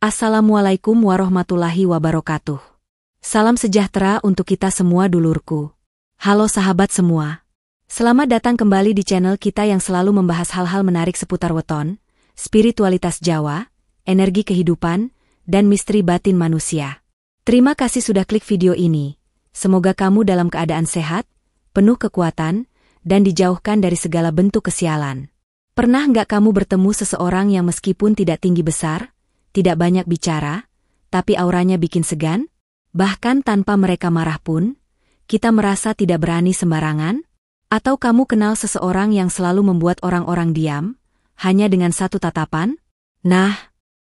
Assalamualaikum warahmatullahi wabarakatuh. Salam sejahtera untuk kita semua dulurku. Halo sahabat semua. Selamat datang kembali di channel kita yang selalu membahas hal-hal menarik seputar weton, spiritualitas Jawa, energi kehidupan, dan misteri batin manusia. Terima kasih sudah klik video ini. Semoga kamu dalam keadaan sehat, penuh kekuatan, dan dijauhkan dari segala bentuk kesialan. Pernah nggak kamu bertemu seseorang yang meskipun tidak tinggi besar, tidak banyak bicara, tapi auranya bikin segan? Bahkan tanpa mereka marah pun, kita merasa tidak berani sembarangan? Atau kamu kenal seseorang yang selalu membuat orang-orang diam, hanya dengan satu tatapan? Nah,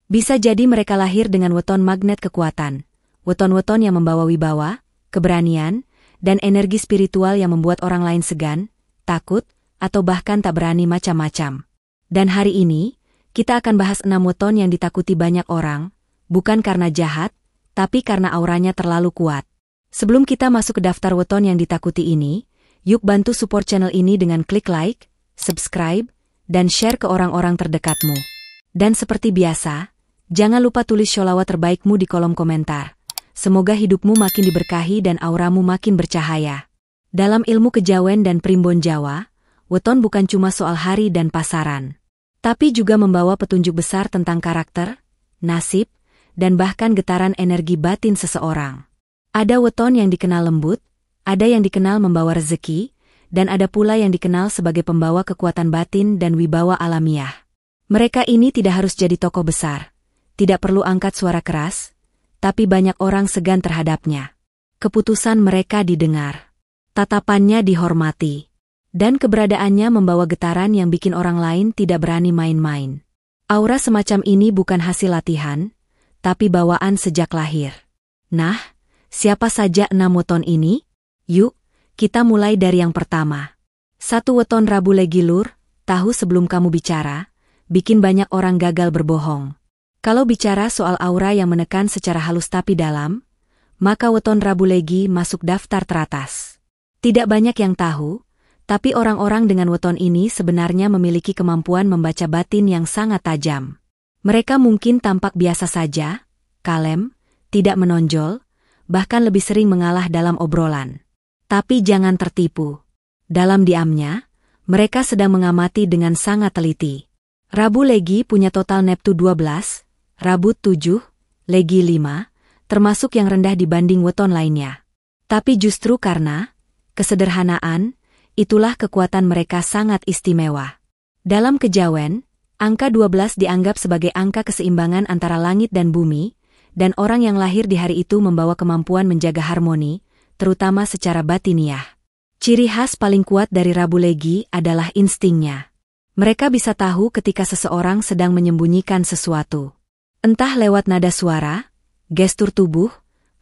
bisa jadi mereka lahir dengan weton magnet kekuatan. Weton-weton yang membawa wibawa, keberanian, dan energi spiritual yang membuat orang lain segan, takut, atau bahkan tak berani macam-macam. Dan hari ini, kita akan bahas 6 weton yang ditakuti banyak orang, bukan karena jahat, tapi karena auranya terlalu kuat. Sebelum kita masuk ke daftar weton yang ditakuti ini, yuk bantu support channel ini dengan klik like, subscribe, dan share ke orang-orang terdekatmu. Dan seperti biasa, jangan lupa tulis sholawat terbaikmu di kolom komentar. Semoga hidupmu makin diberkahi dan auramu makin bercahaya. Dalam ilmu kejawen dan primbon Jawa, weton bukan cuma soal hari dan pasaran, tapi juga membawa petunjuk besar tentang karakter, nasib, dan bahkan getaran energi batin seseorang. Ada weton yang dikenal lembut, ada yang dikenal membawa rezeki, dan ada pula yang dikenal sebagai pembawa kekuatan batin dan wibawa alamiah. Mereka ini tidak harus jadi tokoh besar, tidak perlu angkat suara keras, tapi banyak orang segan terhadapnya. Keputusan mereka didengar, tatapannya dihormati, dan keberadaannya membawa getaran yang bikin orang lain tidak berani main-main. Aura semacam ini bukan hasil latihan, tapi bawaan sejak lahir. Nah, siapa saja 6 weton ini? Yuk, kita mulai dari yang pertama. 1 weton Rabu Legi Lur, tahu sebelum kamu bicara, bikin banyak orang gagal berbohong. Kalau bicara soal aura yang menekan secara halus tapi dalam, maka weton Rabu Legi masuk daftar teratas. Tidak banyak yang tahu, tapi orang-orang dengan weton ini sebenarnya memiliki kemampuan membaca batin yang sangat tajam. Mereka mungkin tampak biasa saja, kalem, tidak menonjol, bahkan lebih sering mengalah dalam obrolan. Tapi jangan tertipu. Dalam diamnya, mereka sedang mengamati dengan sangat teliti. Rabu Legi punya total neptu 12, Rabu 7, Legi 5, termasuk yang rendah dibanding weton lainnya. Tapi justru karena kesederhanaan, itulah kekuatan mereka sangat istimewa. Dalam kejawen, angka 12 dianggap sebagai angka keseimbangan antara langit dan bumi, dan orang yang lahir di hari itu membawa kemampuan menjaga harmoni, terutama secara batiniah. Ciri khas paling kuat dari Rabu Legi adalah instingnya. Mereka bisa tahu ketika seseorang sedang menyembunyikan sesuatu. Entah lewat nada suara, gestur tubuh,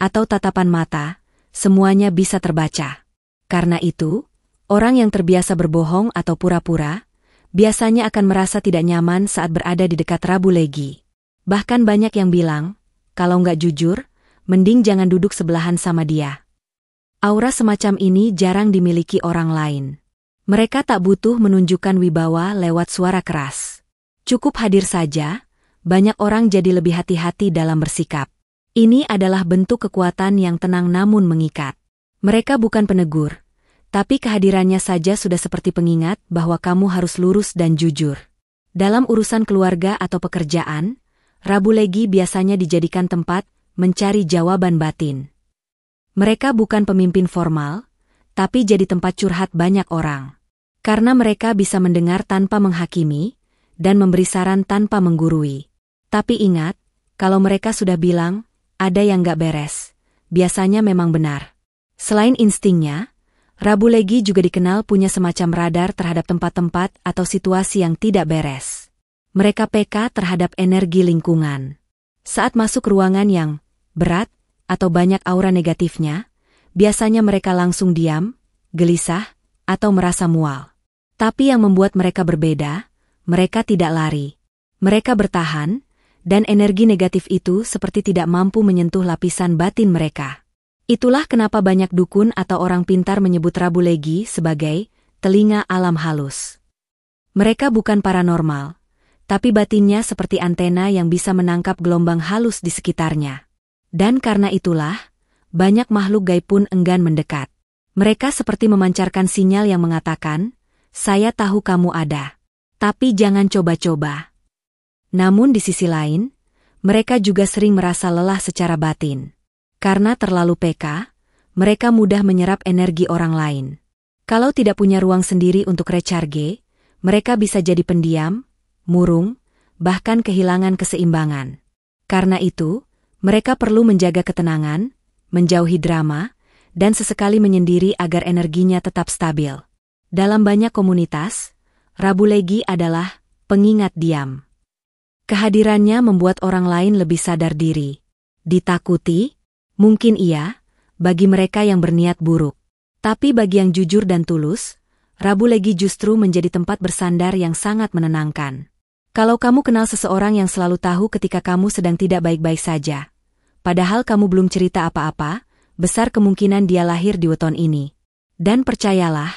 atau tatapan mata, semuanya bisa terbaca. Karena itu, orang yang terbiasa berbohong atau pura-pura, biasanya akan merasa tidak nyaman saat berada di dekat Rabu Legi. Bahkan banyak yang bilang, kalau nggak jujur, mending jangan duduk sebelahan sama dia. Aura semacam ini jarang dimiliki orang lain. Mereka tak butuh menunjukkan wibawa lewat suara keras. Cukup hadir saja, banyak orang jadi lebih hati-hati dalam bersikap. Ini adalah bentuk kekuatan yang tenang namun mengikat. Mereka bukan penegur, tapi kehadirannya saja sudah seperti pengingat bahwa kamu harus lurus dan jujur. Dalam urusan keluarga atau pekerjaan, Rabu Legi biasanya dijadikan tempat mencari jawaban batin. Mereka bukan pemimpin formal, tapi jadi tempat curhat banyak orang. Karena mereka bisa mendengar tanpa menghakimi, dan memberi saran tanpa menggurui. Tapi ingat, kalau mereka sudah bilang, ada yang gak beres, biasanya memang benar. Selain instingnya, Rabu Legi juga dikenal punya semacam radar terhadap tempat-tempat atau situasi yang tidak beres. Mereka peka terhadap energi lingkungan. Saat masuk ruangan yang berat atau banyak aura negatifnya, biasanya mereka langsung diam, gelisah, atau merasa mual. Tapi yang membuat mereka berbeda, mereka tidak lari. Mereka bertahan, dan energi negatif itu seperti tidak mampu menyentuh lapisan batin mereka. Itulah kenapa banyak dukun atau orang pintar menyebut Rabu Legi sebagai telinga alam halus. Mereka bukan paranormal, tapi batinnya seperti antena yang bisa menangkap gelombang halus di sekitarnya. Dan karena itulah, banyak makhluk gaib pun enggan mendekat. Mereka seperti memancarkan sinyal yang mengatakan, "Saya tahu kamu ada. Tapi jangan coba-coba." Namun di sisi lain, mereka juga sering merasa lelah secara batin. Karena terlalu peka, mereka mudah menyerap energi orang lain. Kalau tidak punya ruang sendiri untuk recharge, mereka bisa jadi pendiam, murung, bahkan kehilangan keseimbangan. Karena itu, mereka perlu menjaga ketenangan, menjauhi drama, dan sesekali menyendiri agar energinya tetap stabil. Dalam banyak komunitas, Rabu Legi adalah pengingat diam. Kehadirannya membuat orang lain lebih sadar diri. Ditakuti? Mungkin iya, bagi mereka yang berniat buruk. Tapi bagi yang jujur dan tulus, Rabu Legi justru menjadi tempat bersandar yang sangat menenangkan. Kalau kamu kenal seseorang yang selalu tahu ketika kamu sedang tidak baik-baik saja, padahal kamu belum cerita apa-apa, besar kemungkinan dia lahir di weton ini. Dan percayalah,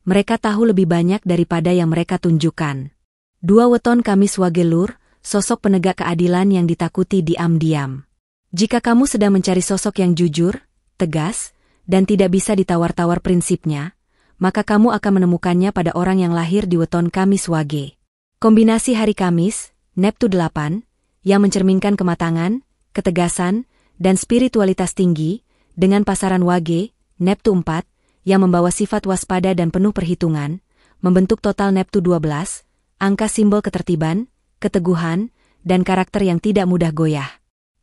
mereka tahu lebih banyak daripada yang mereka tunjukkan. 2 Weton Kamis Wage Lur, sosok penegak keadilan yang ditakuti diam-diam. Jika kamu sedang mencari sosok yang jujur, tegas, dan tidak bisa ditawar-tawar prinsipnya, maka kamu akan menemukannya pada orang yang lahir di weton Kamis Wage. Kombinasi hari Kamis, Neptu 8, yang mencerminkan kematangan, ketegasan, dan spiritualitas tinggi, dengan pasaran Wage, Neptu 4, yang membawa sifat waspada dan penuh perhitungan, membentuk total Neptu 12, angka simbol ketertiban, keteguhan, dan karakter yang tidak mudah goyah.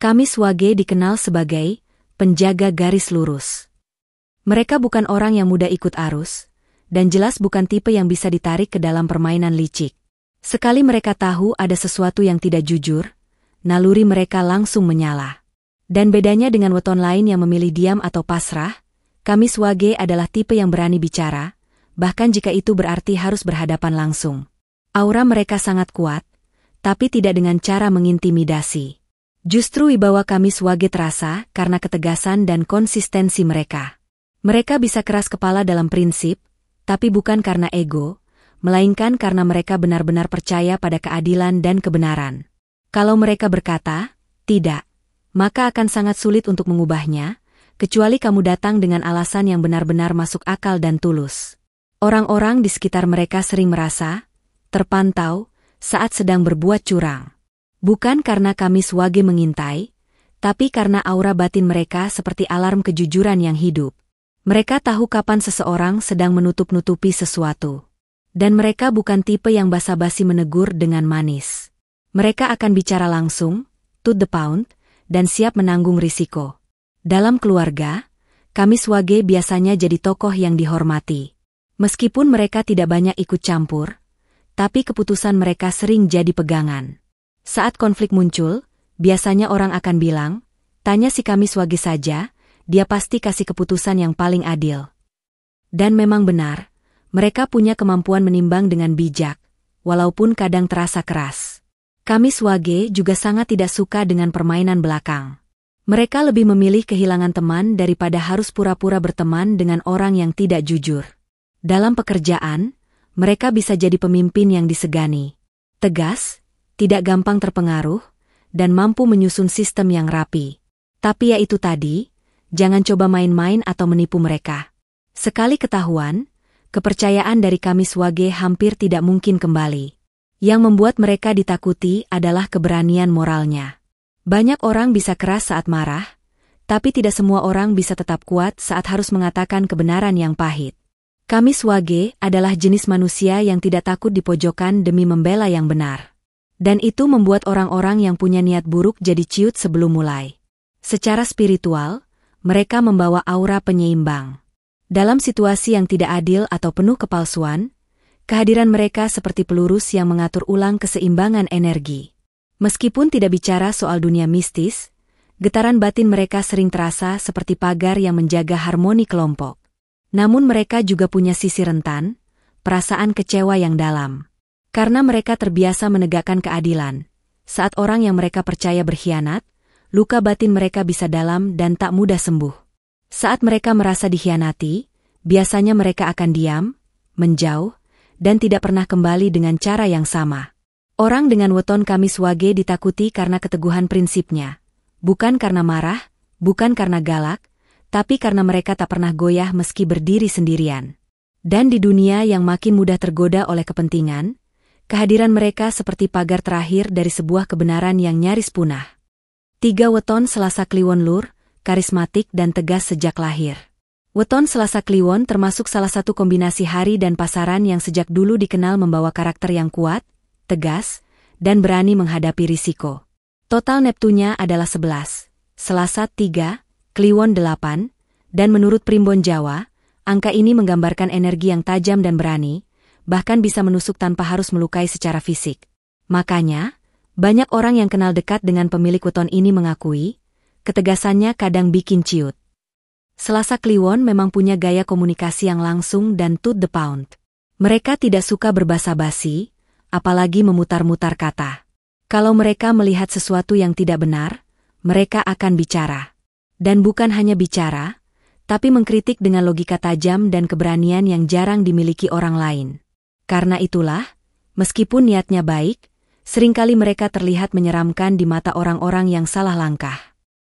Kamis Wage dikenal sebagai penjaga garis lurus. Mereka bukan orang yang mudah ikut arus, dan jelas bukan tipe yang bisa ditarik ke dalam permainan licik. Sekali mereka tahu ada sesuatu yang tidak jujur, naluri mereka langsung menyala. Dan bedanya dengan weton lain yang memilih diam atau pasrah, Kamis Wage adalah tipe yang berani bicara, bahkan jika itu berarti harus berhadapan langsung. Aura mereka sangat kuat, tapi tidak dengan cara mengintimidasi. Justru wibawa Kamis Wage terasa karena ketegasan dan konsistensi mereka. Mereka bisa keras kepala dalam prinsip, tapi bukan karena ego, melainkan karena mereka benar-benar percaya pada keadilan dan kebenaran. Kalau mereka berkata, tidak, maka akan sangat sulit untuk mengubahnya, kecuali kamu datang dengan alasan yang benar-benar masuk akal dan tulus. Orang-orang di sekitar mereka sering merasa terpantau saat sedang berbuat curang. Bukan karena Kamis Wage mengintai, tapi karena aura batin mereka seperti alarm kejujuran yang hidup. Mereka tahu kapan seseorang sedang menutup-nutupi sesuatu. Dan mereka bukan tipe yang basa-basi menegur dengan manis. Mereka akan bicara langsung, to the point, dan siap menanggung risiko. Dalam keluarga, Kamis Wage biasanya jadi tokoh yang dihormati. Meskipun mereka tidak banyak ikut campur, tapi keputusan mereka sering jadi pegangan. Saat konflik muncul, biasanya orang akan bilang, tanya si Kamis Wage saja, dia pasti kasih keputusan yang paling adil. Dan memang benar, mereka punya kemampuan menimbang dengan bijak, walaupun kadang terasa keras. Kamis Wage juga sangat tidak suka dengan permainan belakang. Mereka lebih memilih kehilangan teman daripada harus pura-pura berteman dengan orang yang tidak jujur. Dalam pekerjaan, mereka bisa jadi pemimpin yang disegani. Tegas, tidak gampang terpengaruh, dan mampu menyusun sistem yang rapi. Tapi ya itu tadi, jangan coba main-main atau menipu mereka. Sekali ketahuan, kepercayaan dari Kamis Wage hampir tidak mungkin kembali. Yang membuat mereka ditakuti adalah keberanian moralnya. Banyak orang bisa keras saat marah, tapi tidak semua orang bisa tetap kuat saat harus mengatakan kebenaran yang pahit. Kamis Wage adalah jenis manusia yang tidak takut dipojokkan demi membela yang benar. Dan itu membuat orang-orang yang punya niat buruk jadi ciut sebelum mulai. Secara spiritual, mereka membawa aura penyeimbang. Dalam situasi yang tidak adil atau penuh kepalsuan, kehadiran mereka seperti pelurus yang mengatur ulang keseimbangan energi. Meskipun tidak bicara soal dunia mistis, getaran batin mereka sering terasa seperti pagar yang menjaga harmoni kelompok. Namun mereka juga punya sisi rentan, perasaan kecewa yang dalam. Karena mereka terbiasa menegakkan keadilan, saat orang yang mereka percaya berkhianat, luka batin mereka bisa dalam dan tak mudah sembuh. Saat mereka merasa dikhianati, biasanya mereka akan diam, menjauh, dan tidak pernah kembali dengan cara yang sama. Orang dengan weton Kamis Wage ditakuti karena keteguhan prinsipnya. Bukan karena marah, bukan karena galak, tapi karena mereka tak pernah goyah meski berdiri sendirian. Dan di dunia yang makin mudah tergoda oleh kepentingan, kehadiran mereka seperti pagar terakhir dari sebuah kebenaran yang nyaris punah. 3 Weton Selasa Kliwon Lur, karismatik dan tegas sejak lahir. Weton Selasa Kliwon termasuk salah satu kombinasi hari dan pasaran yang sejak dulu dikenal membawa karakter yang kuat, tegas, dan berani menghadapi risiko. Total Neptunya adalah 11, Selasa 3, Kliwon 8, dan menurut Primbon Jawa, angka ini menggambarkan energi yang tajam dan berani, bahkan bisa menusuk tanpa harus melukai secara fisik. Makanya, banyak orang yang kenal dekat dengan pemilik weton ini mengakui, ketegasannya kadang bikin ciut. Selasa Kliwon memang punya gaya komunikasi yang langsung dan to the point. Mereka tidak suka berbasa-basi, apalagi memutar-mutar kata. Kalau mereka melihat sesuatu yang tidak benar, mereka akan bicara. Dan bukan hanya bicara, tapi mengkritik dengan logika tajam dan keberanian yang jarang dimiliki orang lain. Karena itulah, meskipun niatnya baik, seringkali mereka terlihat menyeramkan di mata orang-orang yang salah langkah.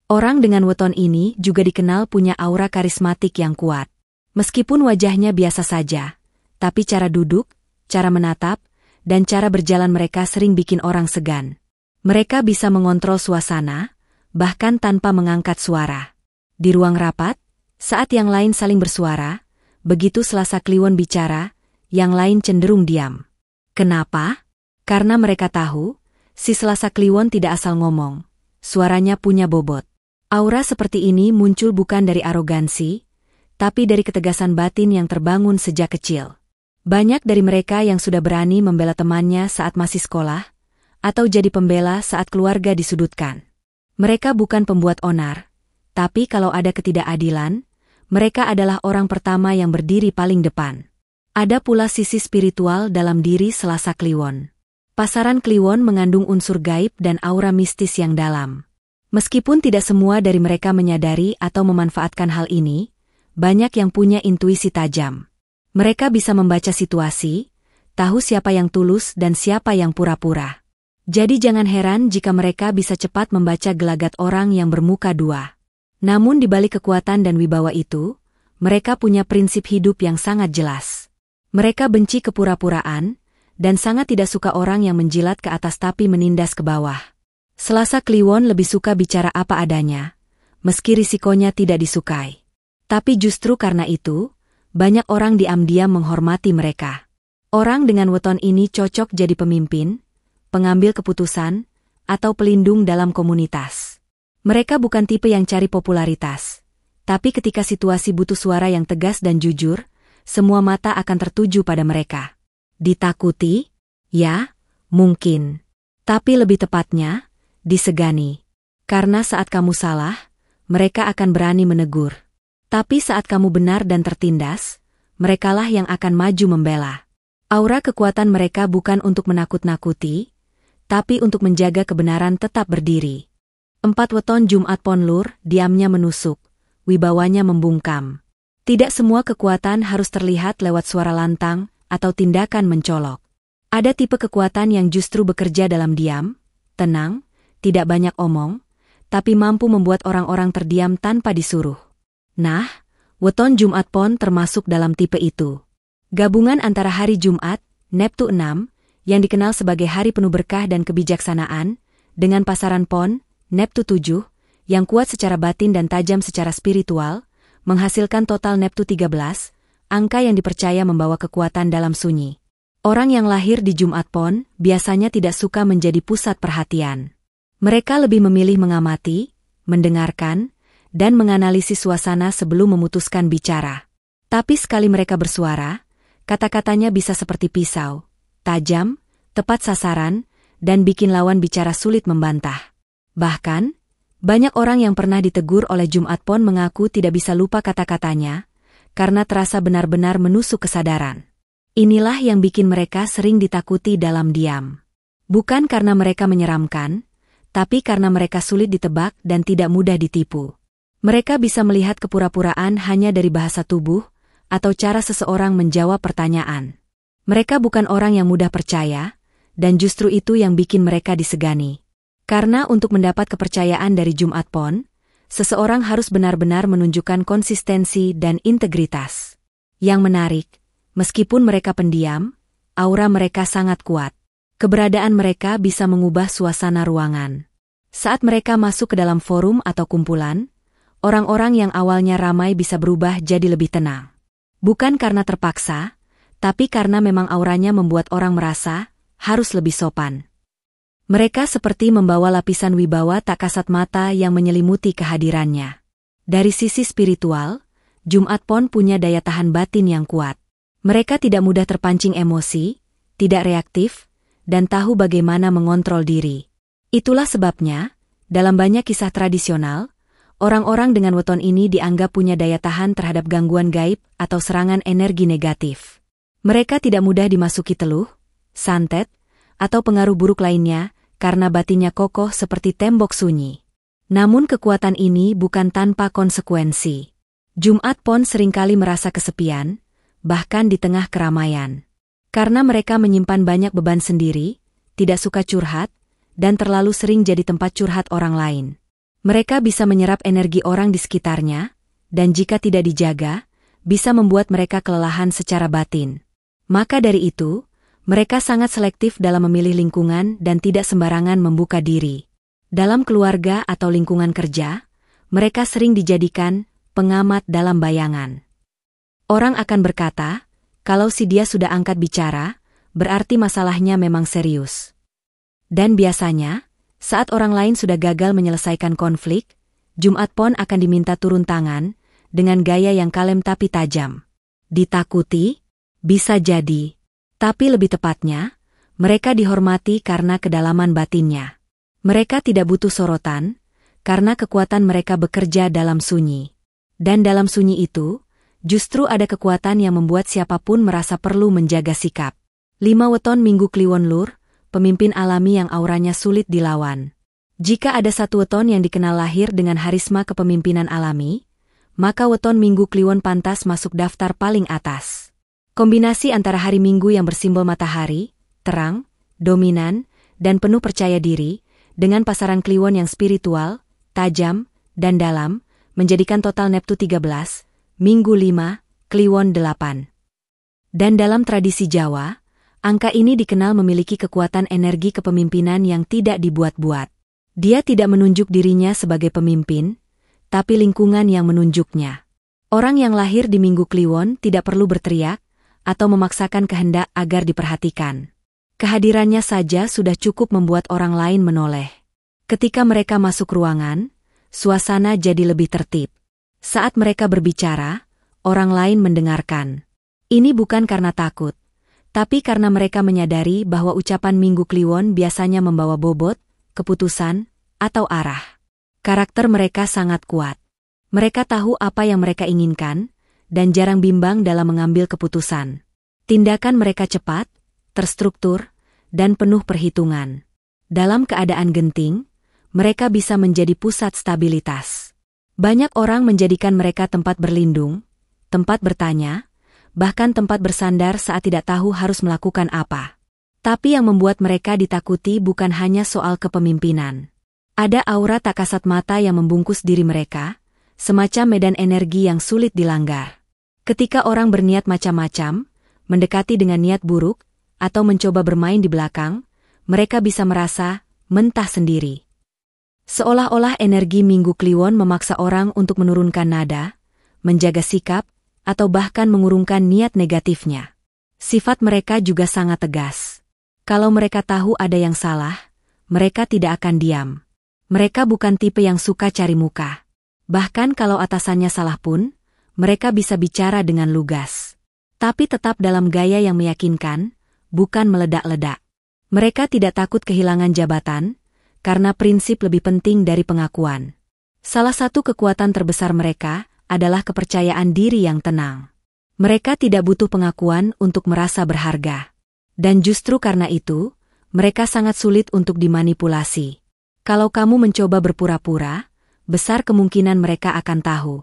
Orang dengan weton ini juga dikenal punya aura karismatik yang kuat. Meskipun wajahnya biasa saja, tapi cara duduk, cara menatap, dan cara berjalan mereka sering bikin orang segan. Mereka bisa mengontrol suasana, bahkan tanpa mengangkat suara. Di ruang rapat, saat yang lain saling bersuara, begitu Selasa Kliwon bicara, yang lain cenderung diam. Kenapa? Karena mereka tahu, si Selasa Kliwon tidak asal ngomong. Suaranya punya bobot. Aura seperti ini muncul bukan dari arogansi, tapi dari ketegasan batin yang terbangun sejak kecil. Banyak dari mereka yang sudah berani membela temannya saat masih sekolah, atau jadi pembela saat keluarga disudutkan. Mereka bukan pembuat onar, tapi kalau ada ketidakadilan, mereka adalah orang pertama yang berdiri paling depan. Ada pula sisi spiritual dalam diri Selasa Kliwon. Pasaran Kliwon mengandung unsur gaib dan aura mistis yang dalam. Meskipun tidak semua dari mereka menyadari atau memanfaatkan hal ini, banyak yang punya intuisi tajam. Mereka bisa membaca situasi, tahu siapa yang tulus dan siapa yang pura-pura. Jadi jangan heran jika mereka bisa cepat membaca gelagat orang yang bermuka dua. Namun di balik kekuatan dan wibawa itu, mereka punya prinsip hidup yang sangat jelas. Mereka benci kepura-puraan, dan sangat tidak suka orang yang menjilat ke atas tapi menindas ke bawah. Selasa Kliwon lebih suka bicara apa adanya, meski risikonya tidak disukai. Tapi justru karena itu, banyak orang diam-diam menghormati mereka. Orang dengan weton ini cocok jadi pemimpin, pengambil keputusan, atau pelindung dalam komunitas. Mereka bukan tipe yang cari popularitas. Tapi ketika situasi butuh suara yang tegas dan jujur, semua mata akan tertuju pada mereka. Ditakuti? Ya, mungkin. Tapi lebih tepatnya, disegani. Karena saat kamu salah, mereka akan berani menegur. Tapi saat kamu benar dan tertindas, merekalah yang akan maju membela. Aura kekuatan mereka bukan untuk menakut-nakuti, tapi untuk menjaga kebenaran tetap berdiri. 4 Weton Jumat Pon Lur, diamnya menusuk, wibawanya membungkam. Tidak semua kekuatan harus terlihat lewat suara lantang atau tindakan mencolok. Ada tipe kekuatan yang justru bekerja dalam diam, tenang, tidak banyak omong, tapi mampu membuat orang-orang terdiam tanpa disuruh. Nah, weton Jumat Pon termasuk dalam tipe itu. Gabungan antara hari Jumat, Neptu 6, yang dikenal sebagai hari penuh berkah dan kebijaksanaan, dengan pasaran Pon, Neptu 7, yang kuat secara batin dan tajam secara spiritual, menghasilkan total Neptu 13, angka yang dipercaya membawa kekuatan dalam sunyi. Orang yang lahir di Jumat Pon biasanya tidak suka menjadi pusat perhatian. Mereka lebih memilih mengamati, mendengarkan, dan menganalisis suasana sebelum memutuskan bicara. Tapi sekali mereka bersuara, kata-katanya bisa seperti pisau, tajam, tepat sasaran, dan bikin lawan bicara sulit membantah. Bahkan, banyak orang yang pernah ditegur oleh Jumat Pon mengaku tidak bisa lupa kata-katanya, karena terasa benar-benar menusuk kesadaran. Inilah yang bikin mereka sering ditakuti dalam diam. Bukan karena mereka menyeramkan, tapi karena mereka sulit ditebak dan tidak mudah ditipu. Mereka bisa melihat kepura-puraan hanya dari bahasa tubuh, atau cara seseorang menjawab pertanyaan. Mereka bukan orang yang mudah percaya, dan justru itu yang bikin mereka disegani. Karena untuk mendapat kepercayaan dari Jumat Pon, seseorang harus benar-benar menunjukkan konsistensi dan integritas. Yang menarik, meskipun mereka pendiam, aura mereka sangat kuat. Keberadaan mereka bisa mengubah suasana ruangan. Saat mereka masuk ke dalam forum atau kumpulan, orang-orang yang awalnya ramai bisa berubah jadi lebih tenang. Bukan karena terpaksa, tapi karena memang auranya membuat orang merasa harus lebih sopan. Mereka seperti membawa lapisan wibawa tak kasat mata yang menyelimuti kehadirannya. Dari sisi spiritual, Jumat Pon punya daya tahan batin yang kuat. Mereka tidak mudah terpancing emosi, tidak reaktif, dan tahu bagaimana mengontrol diri. Itulah sebabnya, dalam banyak kisah tradisional, orang-orang dengan weton ini dianggap punya daya tahan terhadap gangguan gaib atau serangan energi negatif. Mereka tidak mudah dimasuki teluh, santet, atau pengaruh buruk lainnya karena batinnya kokoh seperti tembok sunyi. Namun kekuatan ini bukan tanpa konsekuensi. Jumat Pon seringkali merasa kesepian, bahkan di tengah keramaian. Karena mereka menyimpan banyak beban sendiri, tidak suka curhat, dan terlalu sering jadi tempat curhat orang lain. Mereka bisa menyerap energi orang di sekitarnya, dan jika tidak dijaga, bisa membuat mereka kelelahan secara batin. Maka dari itu, mereka sangat selektif dalam memilih lingkungan dan tidak sembarangan membuka diri. Dalam keluarga atau lingkungan kerja, mereka sering dijadikan pengamat dalam bayangan. Orang akan berkata, kalau si dia sudah angkat bicara, berarti masalahnya memang serius. Dan biasanya, saat orang lain sudah gagal menyelesaikan konflik, Jumat Pon akan diminta turun tangan, dengan gaya yang kalem tapi tajam. Ditakuti? Bisa jadi. Tapi lebih tepatnya, mereka dihormati karena kedalaman batinnya. Mereka tidak butuh sorotan, karena kekuatan mereka bekerja dalam sunyi. Dan dalam sunyi itu, justru ada kekuatan yang membuat siapapun merasa perlu menjaga sikap. 5 Weton Minggu Kliwon Lur, pemimpin alami yang auranya sulit dilawan. Jika ada satu weton yang dikenal lahir dengan harisma kepemimpinan alami, maka weton Minggu Kliwon pantas masuk daftar paling atas. Kombinasi antara hari Minggu yang bersimbol matahari, terang, dominan, dan penuh percaya diri, dengan pasaran Kliwon yang spiritual, tajam, dan dalam, menjadikan total Neptu 13, Minggu 5, Kliwon 8. Dan dalam tradisi Jawa, angka ini dikenal memiliki kekuatan energi kepemimpinan yang tidak dibuat-buat. Dia tidak menunjuk dirinya sebagai pemimpin, tapi lingkungan yang menunjuknya. Orang yang lahir di Minggu Kliwon tidak perlu berteriak atau memaksakan kehendak agar diperhatikan. Kehadirannya saja sudah cukup membuat orang lain menoleh. Ketika mereka masuk ruangan, suasana jadi lebih tertib. Saat mereka berbicara, orang lain mendengarkan. Ini bukan karena takut, tapi karena mereka menyadari bahwa ucapan Minggu Kliwon biasanya membawa bobot, keputusan, atau arah. Karakter mereka sangat kuat. Mereka tahu apa yang mereka inginkan, dan jarang bimbang dalam mengambil keputusan. Tindakan mereka cepat, terstruktur, dan penuh perhitungan. Dalam keadaan genting, mereka bisa menjadi pusat stabilitas. Banyak orang menjadikan mereka tempat berlindung, tempat bertanya, bahkan tempat bersandar saat tidak tahu harus melakukan apa. Tapi yang membuat mereka ditakuti bukan hanya soal kepemimpinan. Ada aura tak kasat mata yang membungkus diri mereka, semacam medan energi yang sulit dilanggar. Ketika orang berniat macam-macam, mendekati dengan niat buruk, atau mencoba bermain di belakang, mereka bisa merasa mentah sendiri. Seolah-olah energi Minggu Kliwon memaksa orang untuk menurunkan nada, menjaga sikap, atau bahkan mengurungkan niat negatifnya. Sifat mereka juga sangat tegas. Kalau mereka tahu ada yang salah, mereka tidak akan diam. Mereka bukan tipe yang suka cari muka. Bahkan kalau atasannya salah pun, mereka bisa bicara dengan lugas. Tapi tetap dalam gaya yang meyakinkan, bukan meledak-ledak. Mereka tidak takut kehilangan jabatan, karena prinsip lebih penting dari pengakuan. Salah satu kekuatan terbesar mereka adalah kepercayaan diri yang tenang. Mereka tidak butuh pengakuan untuk merasa berharga. Dan justru karena itu, mereka sangat sulit untuk dimanipulasi. Kalau kamu mencoba berpura-pura, besar kemungkinan mereka akan tahu.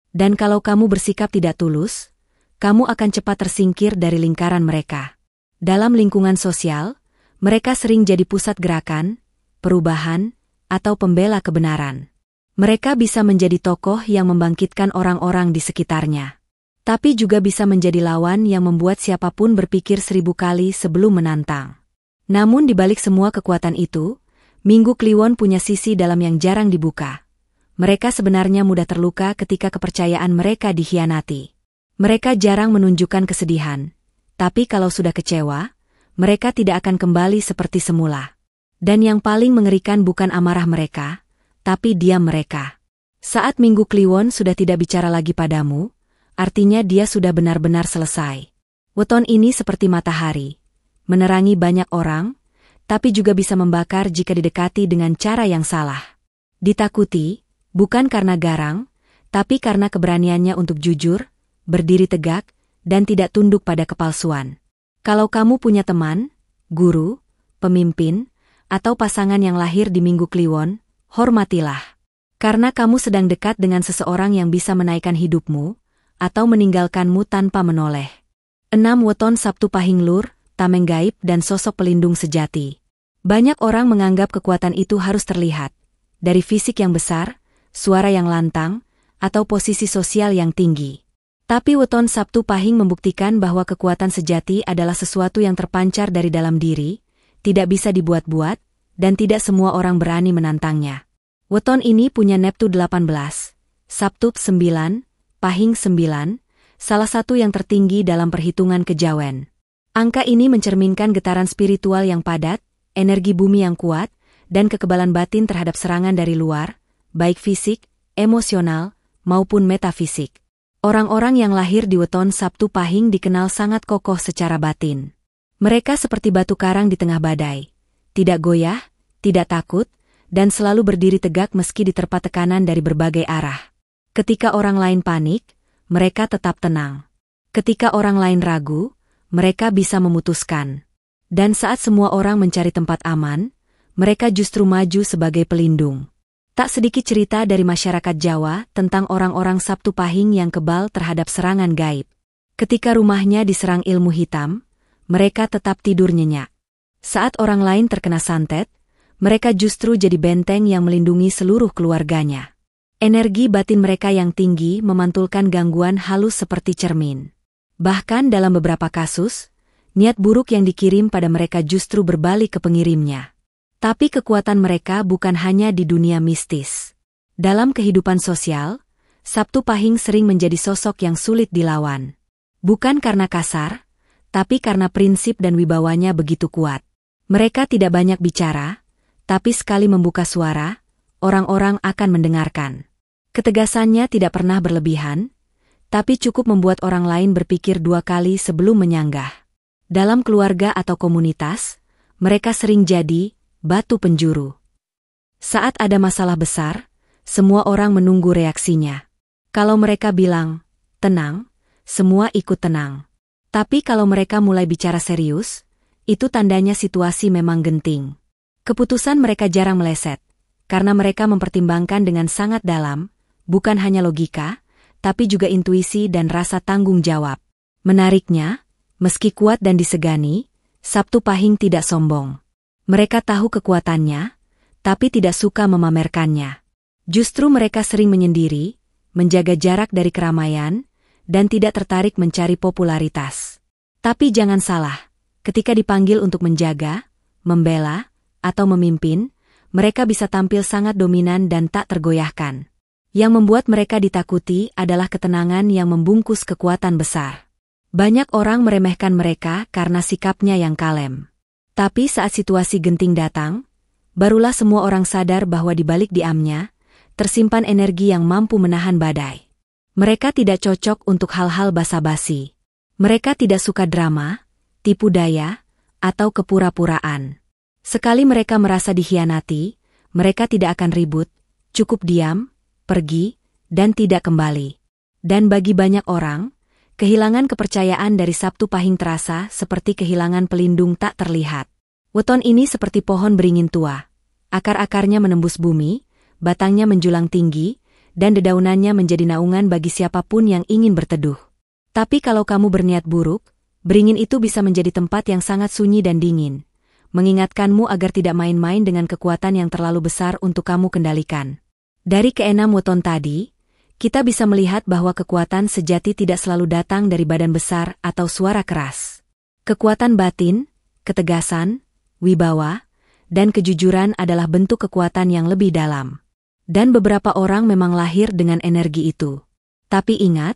Dan kalau kamu bersikap tidak tulus, kamu akan cepat tersingkir dari lingkaran mereka. Dalam lingkungan sosial, Mereka sering jadi pusat gerakan, perubahan, atau pembela kebenaran. Mereka bisa menjadi tokoh yang membangkitkan orang-orang di sekitarnya. Tapi juga bisa menjadi lawan yang membuat siapapun berpikir 1000 kali sebelum menantang. Namun di balik semua kekuatan itu, Minggu Kliwon punya sisi dalam yang jarang dibuka. Mereka sebenarnya mudah terluka ketika kepercayaan mereka dikhianati. Mereka jarang menunjukkan kesedihan, tapi kalau sudah kecewa, mereka tidak akan kembali seperti semula. Dan yang paling mengerikan bukan amarah mereka, tapi diam mereka. Saat Minggu Kliwon sudah tidak bicara lagi padamu, artinya dia sudah benar-benar selesai. Weton ini seperti matahari, menerangi banyak orang, tapi juga bisa membakar jika didekati dengan cara yang salah. Ditakuti, bukan karena garang, tapi karena keberaniannya untuk jujur, berdiri tegak, dan tidak tunduk pada kepalsuan. Kalau kamu punya teman, guru, pemimpin, atau pasangan yang lahir di Minggu Kliwon, hormatilah. Karena kamu sedang dekat dengan seseorang yang bisa menaikkan hidupmu, atau meninggalkanmu tanpa menoleh. 6 Weton Sabtu Pahing Lur, tameng gaib dan sosok pelindung sejati. Banyak orang menganggap kekuatan itu harus terlihat, dari fisik yang besar, suara yang lantang, atau posisi sosial yang tinggi. Tapi Weton Sabtu Pahing membuktikan bahwa kekuatan sejati adalah sesuatu yang terpancar dari dalam diri, tidak bisa dibuat-buat, dan tidak semua orang berani menantangnya. Weton ini punya Neptu 18, Sabtu 9, Pahing 9, salah satu yang tertinggi dalam perhitungan kejawen. Angka ini mencerminkan getaran spiritual yang padat, energi bumi yang kuat, dan kekebalan batin terhadap serangan dari luar, baik fisik, emosional, maupun metafisik. Orang-orang yang lahir di Weton Sabtu Pahing dikenal sangat kokoh secara batin. Mereka seperti batu karang di tengah badai. Tidak goyah, tidak takut, dan selalu berdiri tegak meski diterpa tekanan dari berbagai arah. Ketika orang lain panik, mereka tetap tenang. Ketika orang lain ragu, mereka bisa memutuskan. Dan saat semua orang mencari tempat aman, mereka justru maju sebagai pelindung. Tak sedikit cerita dari masyarakat Jawa tentang orang-orang Sabtu Pahing yang kebal terhadap serangan gaib. Ketika rumahnya diserang ilmu hitam, mereka tetap tidur nyenyak. Saat orang lain terkena santet, mereka justru jadi benteng yang melindungi seluruh keluarganya. Energi batin mereka yang tinggi memantulkan gangguan halus seperti cermin. Bahkan dalam beberapa kasus, niat buruk yang dikirim pada mereka justru berbalik ke pengirimnya. Tapi kekuatan mereka bukan hanya di dunia mistis. Dalam kehidupan sosial, Sabtu Pahing sering menjadi sosok yang sulit dilawan. Bukan karena kasar, tapi karena prinsip dan wibawanya begitu kuat. Mereka tidak banyak bicara, tapi sekali membuka suara, orang-orang akan mendengarkan. Ketegasannya tidak pernah berlebihan, tapi cukup membuat orang lain berpikir 2 kali sebelum menyanggah. Dalam keluarga atau komunitas, mereka sering jadi batu penjuru. Saat ada masalah besar, semua orang menunggu reaksinya. Kalau mereka bilang, tenang, semua ikut tenang. Tapi kalau mereka mulai bicara serius, itu tandanya situasi memang genting. Keputusan mereka jarang meleset, karena mereka mempertimbangkan dengan sangat dalam, bukan hanya logika, tapi juga intuisi dan rasa tanggung jawab. Menariknya, meski kuat dan disegani, Sabtu Pahing tidak sombong. Mereka tahu kekuatannya, tapi tidak suka memamerkannya. Justru mereka sering menyendiri, menjaga jarak dari keramaian, dan tidak tertarik mencari popularitas. Tapi jangan salah, ketika dipanggil untuk menjaga, membela, atau memimpin, mereka bisa tampil sangat dominan dan tak tergoyahkan. Yang membuat mereka ditakuti adalah ketenangan yang membungkus kekuatan besar. Banyak orang meremehkan mereka karena sikapnya yang kalem. Tapi saat situasi genting datang, barulah semua orang sadar bahwa di balik diamnya, tersimpan energi yang mampu menahan badai. Mereka tidak cocok untuk hal-hal basa-basi. Mereka tidak suka drama, tipu daya, atau kepura-puraan. Sekali mereka merasa dikhianati, mereka tidak akan ribut, cukup diam, pergi, dan tidak kembali. Dan bagi banyak orang, kehilangan kepercayaan dari Sabtu Pahing terasa seperti kehilangan pelindung tak terlihat. Weton ini seperti pohon beringin tua. Akar-akarnya menembus bumi, batangnya menjulang tinggi, dan dedaunannya menjadi naungan bagi siapapun yang ingin berteduh. Tapi kalau kamu berniat buruk, beringin itu bisa menjadi tempat yang sangat sunyi dan dingin, mengingatkanmu agar tidak main-main dengan kekuatan yang terlalu besar untuk kamu kendalikan. Dari keenam weton tadi, kita bisa melihat bahwa kekuatan sejati tidak selalu datang dari badan besar atau suara keras. Kekuatan batin, ketegasan, wibawa, dan kejujuran adalah bentuk kekuatan yang lebih dalam. Dan beberapa orang memang lahir dengan energi itu. Tapi ingat,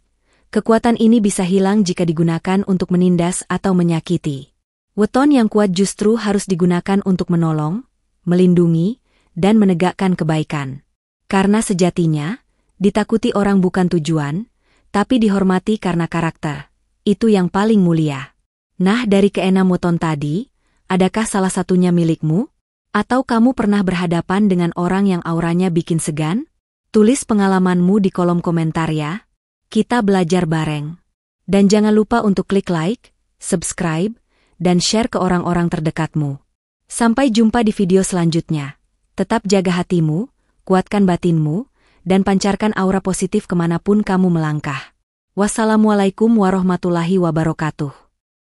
kekuatan ini bisa hilang jika digunakan untuk menindas atau menyakiti. Weton yang kuat justru harus digunakan untuk menolong, melindungi, dan menegakkan kebaikan. Karena sejatinya, ditakuti orang bukan tujuan, tapi dihormati karena karakter. Itu yang paling mulia. Nah, dari keenam weton tadi, adakah salah satunya milikmu? Atau kamu pernah berhadapan dengan orang yang auranya bikin segan? Tulis pengalamanmu di kolom komentar ya. Kita belajar bareng. Dan jangan lupa untuk klik like, subscribe, dan share ke orang-orang terdekatmu. Sampai jumpa di video selanjutnya. Tetap jaga hatimu, kuatkan batinmu, dan pancarkan aura positif kemanapun kamu melangkah. Wassalamualaikum warahmatullahi wabarakatuh.